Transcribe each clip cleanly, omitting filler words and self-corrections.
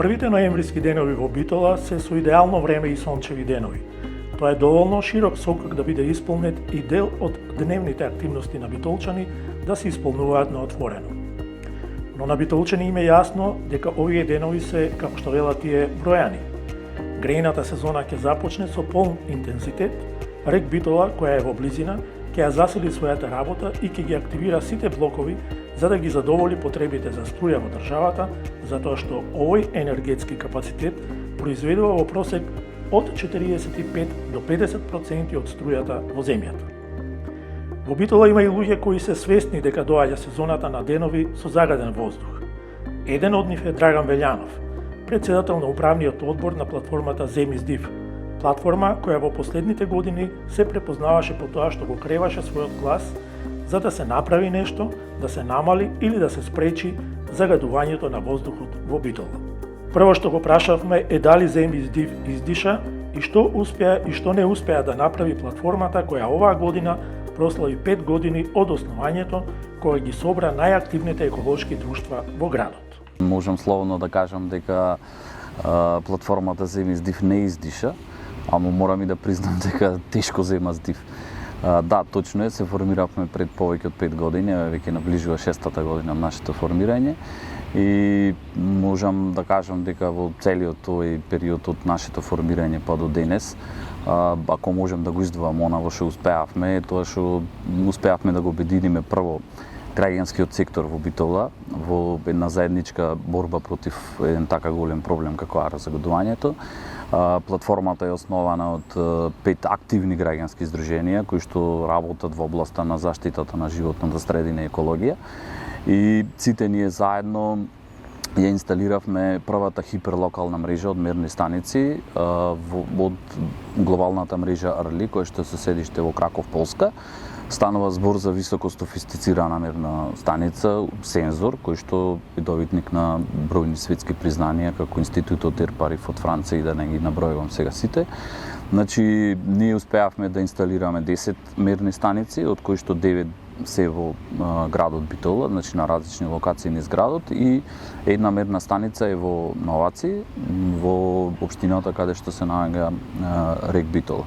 Првите ноемвриски денови во Битола се со идеално време и сончеви денови. Тоа е доволно широк сокак да биде исполнет и дел од дневните активности на битолчани да се исполнуваат на отворено. Но на битолчани им е јасно дека овие денови се, како што велат тие, бројани. Грејната сезона ќе започне со полн интензитет, рек Битола, која е во близина, ќе ја засили својата работа и ќе ги активира сите блокови за да ги задоволи потребите за струја во државата, затоа што овој енергетски капацитет произведува во просек од 45 до 50% од струјата во земјата. Во Битола има и луѓе кои се свесни дека доаѓа сезоната на денови со загаден воздух. Еден од нив е Драган Велјанов, председател на управниот одбор на платформата Земи с див, платформа која во последните години се препознаваше по тоа што го креваше својот глас за да се направи нешто, да се намали или да се спречи загадувањето на воздухот во Битола. Прво што го прашавме е дали Земи с див издиша и што успеа и што не успеа да направи платформата која оваа година прослави 5 години од основањето, која ги собра најактивните еколошки друштва во градот. Можам слободно да кажам дека платформата Земи с див не издиша, ама морам и да признам дека тешко зема с див. Да, точно е, се формиравме пред повеќе од 5 години, веќе наближува 6-та година нашето формирање и можам да кажам дека во целиот тој период од нашето формирање па до денес, ако можем да го издвојам она во што успеавме, тоа што успеавме да го обединиме прво граѓанскиот сектор во Битола во една заедничка борба против еден така голем проблем како аерозагадувањето. Платформата е основана од 5 активни граѓански здруженија кои што работат во областа на заштитата на животната средина и екологија. И сите ние заедно ја инсталиравме првата хиперлокална мрежа од мерни станици од глобалната мрежа Арли, која што се седиште во Краков, Полска. Станува збор за високо софистицирана мерна станица, сензор, кој што е добитник на бројни светски признанија, како Институтот Ерпариф од Франција и да не ги набројувам сега сите. Значи, ние успеавме да инсталираме 10 мерни станици, од кои што 9 се во градот Битола, значи на различни локации низ градот, и една мерна станица е во Новаци, во општината каде што се наоѓа рек Битола.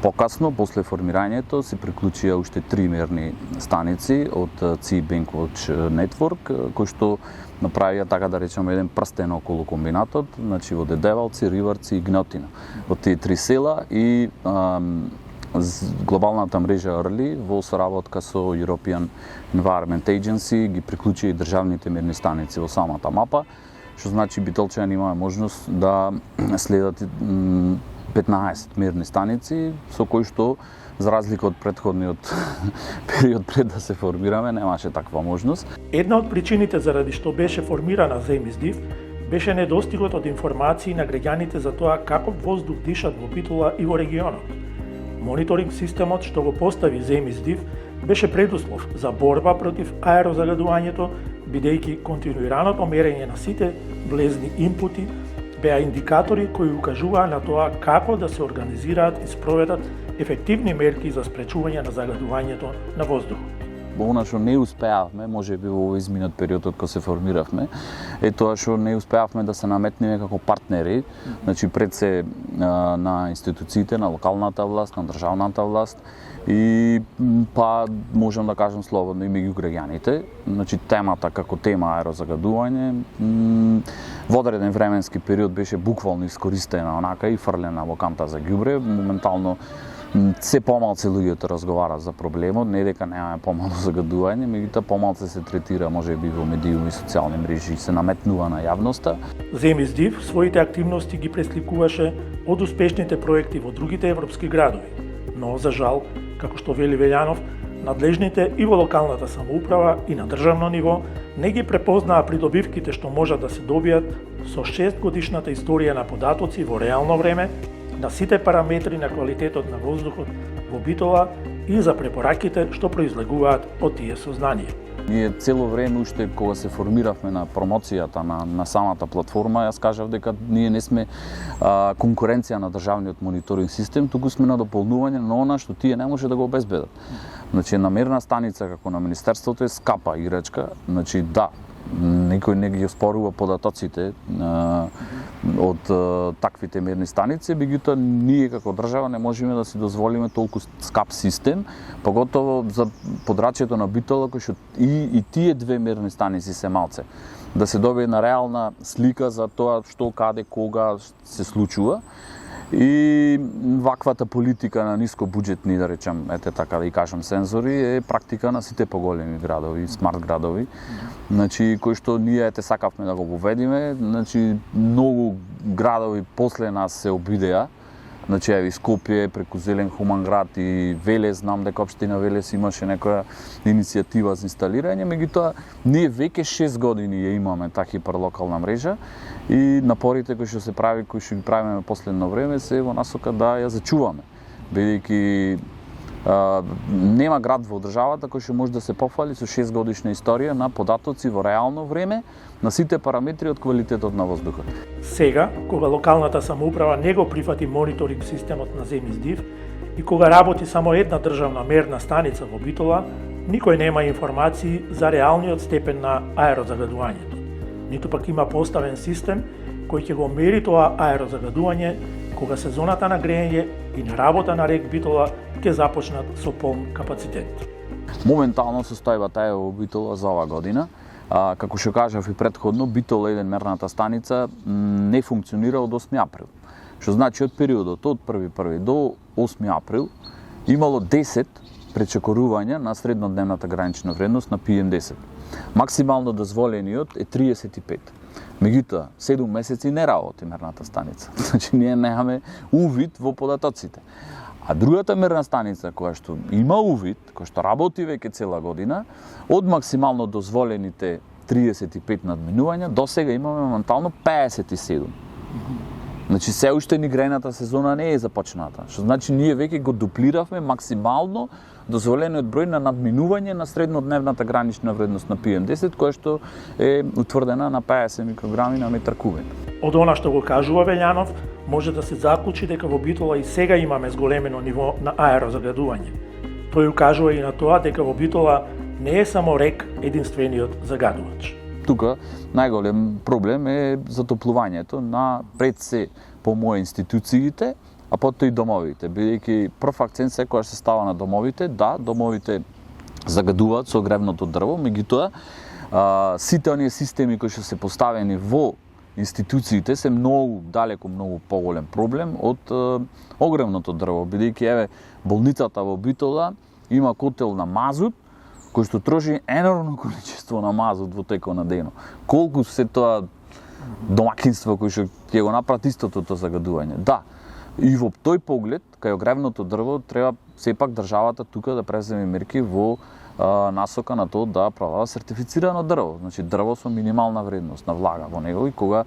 Покасно, после формирањето, се приклучија уште 3 мерни станици од Sea Bankwatch Network, кои што направија, така да речеме, еден прстен околу комбинатот, значи во Дедевалци, Риварци и Гнотина, во тие 3 села, и глобалната мрежа Арли во соработка со European Environment Agency ги приклучи и државните мерни станици во самата мапа, што значи битолчани имаме можност да следат 15 мерни станици, со кои што, за разлика од претходниот период пред да се формираме, немаше таква можност. Една од причините заради што беше формирана Земи с див беше недостигот од информации на граѓаните за тоа каков воздух дишат во Битола и во регионот. Мониторинг системот што го постави Земи с див беше предуслов за борба против аерозагадувањето, бидејќи континуираното мерење на сите влезни инпути беа индикатори кои укажуваа на тоа како да се организираат и спроведат ефективни мерки за спречување на загадувањето на воздухот. Она што не успеавме, може би во овој изминат период од кога се формиравме, е тоа што не успеавме да се наметнеме како партнери, значи пред се на институциите, на локалната власт, на државната власт и па можам да кажам слободно и меѓу граѓаните. Значи темата како тема аерозагадување во одреден временски период беше буквално искористена онака и фрлена во канта за ѓубре. Моментално се помалку луѓето разговараат за проблемот, не дека немаме помало загадување, меѓутоа помалку се третира можеби во медиуми и социјални мрежи и се наметнува на јавноста. Земи с див своите активности ги пресликуваше од успешните проекти во другите европски градови, но за жал, како што вели Велјанов, надлежните и во локалната самоуправа и на државно ниво не ги препознаа придобивките што можат да се добијат со 6-годишната историја на податоци во реално време на сите параметри на квалитетот на воздухот во Битола и за препораките што произлегуваат од тие сознанија. Ние цело време, уште кога се формиравме на промоцијата на самата платформа, јас кажав дека ние не сме конкуренција на државниот мониторинг систем, туку сме на дополнување на она што тие не може да го обезбедат. Значи, една мерна станица како на Министерството е скапа играчка, значи да, Никој не ги оспорува податоците од таквите мерни станици, меѓутоа ние како држава не можеме да си дозволиме толку скап систем, поготово за подрачјето на Битола, кој што и тие две мерни станици се малце. Да се добие една реална слика за тоа што, каде, кога се случува. И ваквата политика на нискобуџетни, да речем, така да и кажам, сензори е практика на сите поголеми градови, смарт градови. Значи, кој што ние сакавме да го воведиме, значи многу градови после нас се обидеа. Значи, еви Скопје, преку Зелен Хуманград и Велес, знам дека општина Велес имаше некоја иницијатива за инсталирање, меѓутоа ние веќе 6 години ја имаме таа хиперлокална мрежа и напорите кои што се прави, кои што ги правиме последно време се во насока да ја зачуваме, бидејќи нема град во државата кој што може да се пофали со 6 годишна историја на податоци во реално време на сите параметри од квалитетот на воздухот. Сега, кога локалната самоуправа не го прифати мониторинг системот на земјиздив и кога работи само една државна мерна станица во Битола, никој нема информации за реалниот степен на аерозагадувањето. Ниту пак има поставен систем кој ќе го мери тоа аерозагадување кога сезоната на грејење и на работа на рек Битола ќе започнат со полн капацитет. Моментално состојбата е во Битола за оваа година. Како што кажав и претходно, Битола 1 мерната станица не функционира од 8 април. Што значи од периодот од 1.1 до 8 април имало 10 пречекорувања на среднодневната гранична вредност на PM10. Максимално дозволениот е 35. Меѓутоа, 7 месеци не работи мерната станица. Значи ние немаме увид во податоците. А другата мерна станица која што има увид, која што работи веќе цела година, од максимално дозволените 35 надминувања, до сега имаме моментално 57. Значи се уште ни грејната сезона не е започната, што значи ние веќе го дуплиравме максимално дозволениот број на надминување на среднодневната гранична вредност на PM10, која што е утврдена на 50 микрограми на метар кубен. Од она што го кажува Велјанов, може да се заклучи дека во Битола и сега имаме зголемено ниво на аерозагадување. Тој укажува и на тоа дека во Битола не е само рек единствениот загадувач. Тука најголем проблем е затоплувањето на пред се по моје институциите, а потоа и домовите, бидејќи прв акцент секогаш се става на домовите. Да, домовите загадуваат со гревното дрво, меѓутоа сите оние системи кои што се поставени во институциите се многу поголем проблем од огревното дрво, бидејќи еве болницата во Битола има котел на мазут кој што троши енормно количество на мазут во текот на денот. Колку се тоа домакинства кои што ќе го направат истото тоа загадување. Да, и во тој поглед, кај огревното дрво, треба сепак државата тука да преземе мерки во насока на тоа да продава сертифицирано дрво. Значи дрво со минимална вредност на влага во него и кога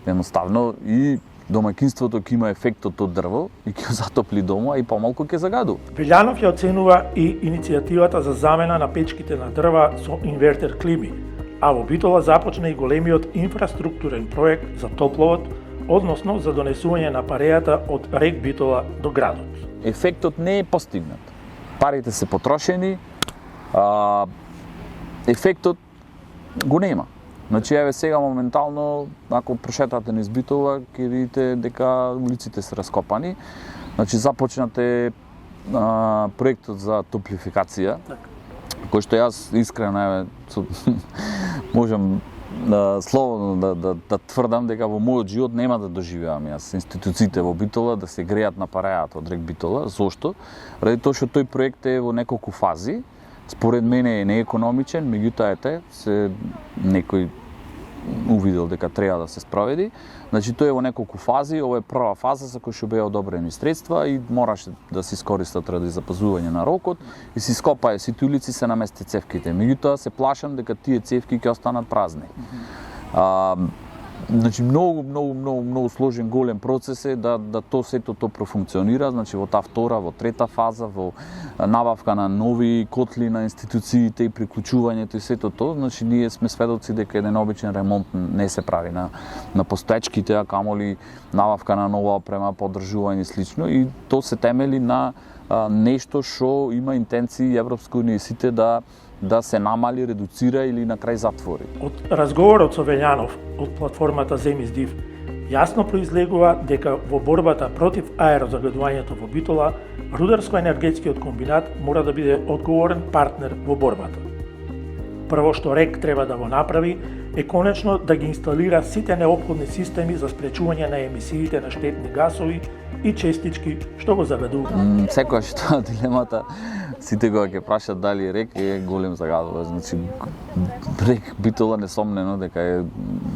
едноставно и домаќинството ќе има ефектот од дрво и ќе затопли дома, а и помалку ќе загадува. Велјанов ја оценува и иницијативата за замена на печките на дрва со инвертер клими, а во Битола започна и големиот инфраструктурен проект за топловод, односно за донесување на парејата од рек Битола до градот. Ефектот не е постигнат. Парите се потрошени, ефектот го нема. Значи, еве сега моментално, ако прошетате низ Битола, ќе видите дека улиците се раскопани. Значи, започнат е проектот за топлификација, кој што јас искрено, еве, можам слободно да тврдам дека во мојот живот нема да доживеам јас институциите во Битола да се греат на парејата од рек Битола. Зошто? Ради тоа што тој проект е во неколку фази. Според мене е неекономичен, меѓутоа се некој увидел дека треба да се спроведи. Значи тој е во неколку фази, ова е прва фаза за која што беа одобрени средства и мораше да се искористат ради запазување на рокот и се ископаа сите улици, се намести цевките. Меѓутоа се плашам дека тие цевки ќе останат празни. Значи многу сложен голем процес е да сето тоа профункционира, значи во таа втора, во трета фаза, во набавка на нови котли на институциите и приклучувањето и сето тоа, значи ние сме сведоци дека еден обичен ремонт не се прави на постоечките, а камоли набавка на нова опрема, поддржување и слично, и тоа се темели на нешто што има интенции Европска унија и сите да да се намали, редуцира или на крај затвори. Од разговорот со Велјанов од платформата Земи здив, јасно произлегува дека во борбата против аерозагадувањето во Битола, Рударско-енергетскиот комбинат мора да биде одговорен партнер во борбата. Прво што РЕК треба да го направи е конечно да ги инсталира сите неопходни системи за спречување на емисиите на штетни гасови и честички што го загадуваат. Секогаш тоа дилемата, сите кога ќе прашаат дали РЕК е голем загадувач. Значи РЕК Битола несомнено дека е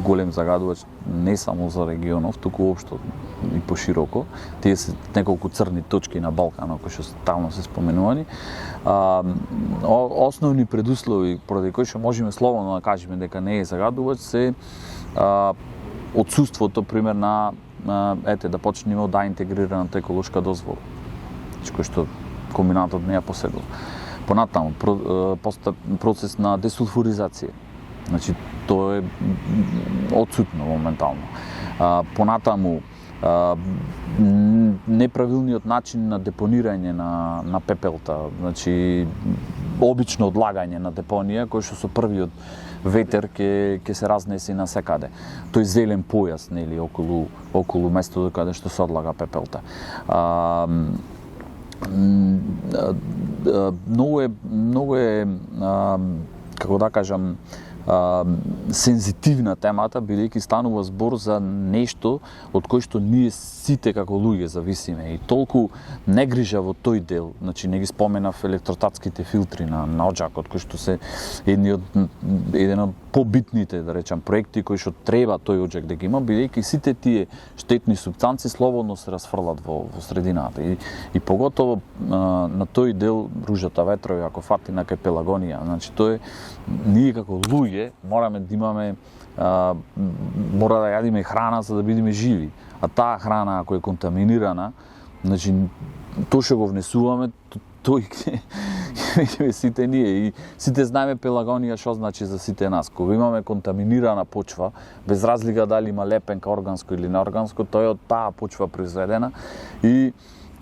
голем загадувач не само за регионов, туку општо и пошироко. Тие се неколку црни точки на Балканот кои што стално се споменувани. Основни предуслови поради кои што можеме слободно да кажеме дека не е загадувач се отсуството пример на да почнеме од интегрираната еколошка дозвола, кој што комбинатот не ја поседува. Понатаму процес на десулфуризација. Значи тоа е отсутно моментално. Понатаму неправилниот начин на депонирање на пепелта, значи обично одлагање на депонија кој што со првиот ветер ќе се разнеси на секаде. Тој зелен појас нели околу местото каде што се одлага пепелта. Многу е како да кажам сензитивна темата, бидејќи станува збор за нешто од кој што ние сите како луѓе зависиме и толку не грижа во тој дел. Значи не ги споменав електротатските филтри на оџакот кои што се еден од побитните, да речам, проекти кои што треба тој оџак да ги има, бидејќи сите тие штетни супстанци слободно се расфрлат во средината и поготово на тој дел ружата ветрови ако фати на кај Пелагонија. Значи тоа е ние како луѓе мораме да имаме мора да јадиме храна за да бидеме живи. А таа храна ако е контаминирана, значи тоа што го внесуваме, тој ќе видиме сите ние и сите знаеме Пелагонија што значи за сите нас. Кога имаме контаминирана почва, без разлика дали има лепенка органско или неорганско, тоа е од таа почва произведена и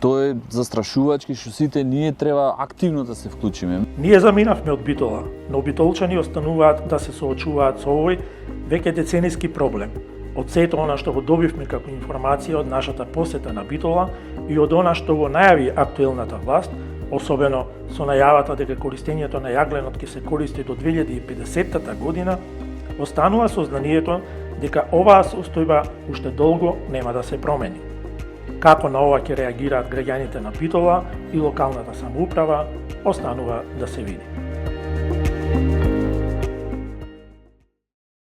тоа е застрашувачки што сите ние треба активно да се вклучиме. Ние заминавме од Битола, но битолчани остануваат да се соочуваат со овој веќе децениски проблем. Од сето она што го добивме како информација од нашата посета на Битола и од она што го најави актуелната власт, особено со најавата дека користењето на јагленот ќе се користи до 2050 година, останува сознанието дека оваа состојба уште долго нема да се промени. Како на ова ќе реагираат граѓаните на Битола и локалната самоуправа, останува да се види.